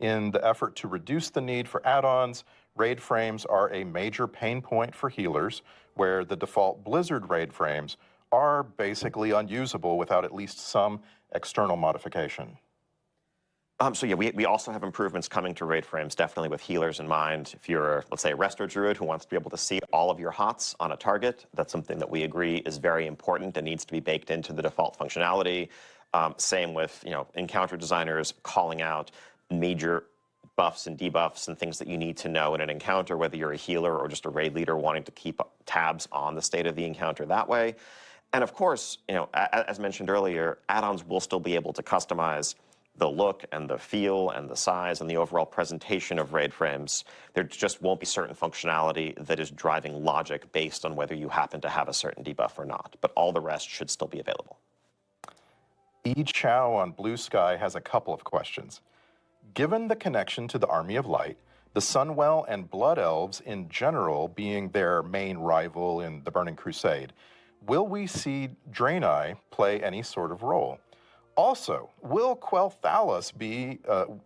In the effort to reduce the need for add-ons, raid frames are a major pain point for healers, where the default Blizzard raid frames are basically unusable without at least some external modification. So yeah, we also have improvements coming to raid frames, definitely with healers in mind. If you're, let's say, a Resto Druid who wants to be able to see all of your HOTS on a target, that's something that we agree is very important and needs to be baked into the default functionality. Same with, encounter designers calling out major buffs and debuffs and things that you need to know in an encounter, whether you're a healer or just a raid leader wanting to keep tabs on the state of the encounter that way. And of course, as mentioned earlier, add-ons will still be able to customize the look and the feel and the size and the overall presentation of raid frames. There just won't be certain functionality that is driving logic based on whether you happen to have a certain debuff or not, but all the rest should still be available. E. Chow on Blue Sky has a couple of questions. Given the connection to the Army of Light, the Sunwell and Blood Elves in general being their main rival in the Burning Crusade, will we see Draenei play any sort of role? Also, will Quel'Thalas be,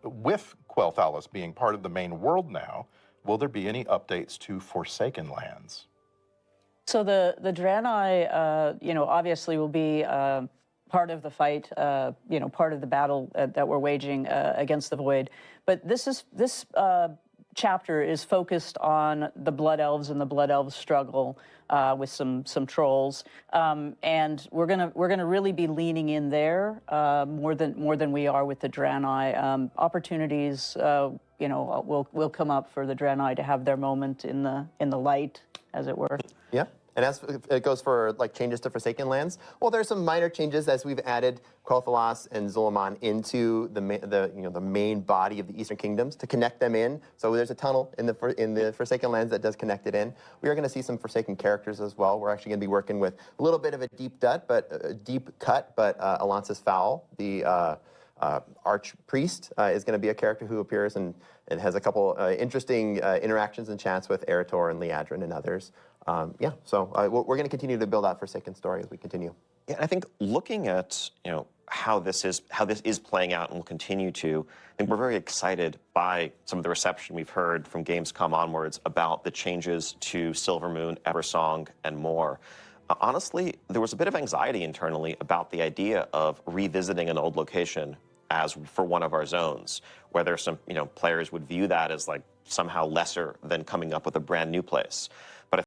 with Quel'Thalas being part of the main world now, will there be any updates to Forsaken Lands? So the Draenei, obviously will be part of the fight, part of the battle that we're waging against the Void. But this chapter is focused on the Blood Elves and the Blood Elves struggle with some trolls, and we're gonna really be leaning in there more than we are with the Draenei. Opportunities, will come up for the Draenei to have their moment in the light, as it were. Yeah. And as it goes for changes to Forsaken Lands, well, there's some minor changes as we've added Quel'Thalas and Zul'Aman into the main body of the Eastern Kingdoms to connect them in. So there's a tunnel in the Forsaken Lands that does connect it in. We are going to see some Forsaken characters as well. We're actually going to be working with a little bit of a deep cut, but Alonsis Fowl, the Archpriest, is going to be a character who appears and has a couple interesting interactions and chats with Eretor and Liadrin and others. So we're going to continue to build out Forsaken story as we continue. Yeah, I think looking at how this is playing out and will continue to, I think we're very excited by some of the reception we've heard from Gamescom onwards about the changes to Silvermoon, Eversong, and more. Honestly, there was a bit of anxiety internally about the idea of revisiting an old location as for one of our zones, whether some players would view that as somehow lesser than coming up with a brand new place.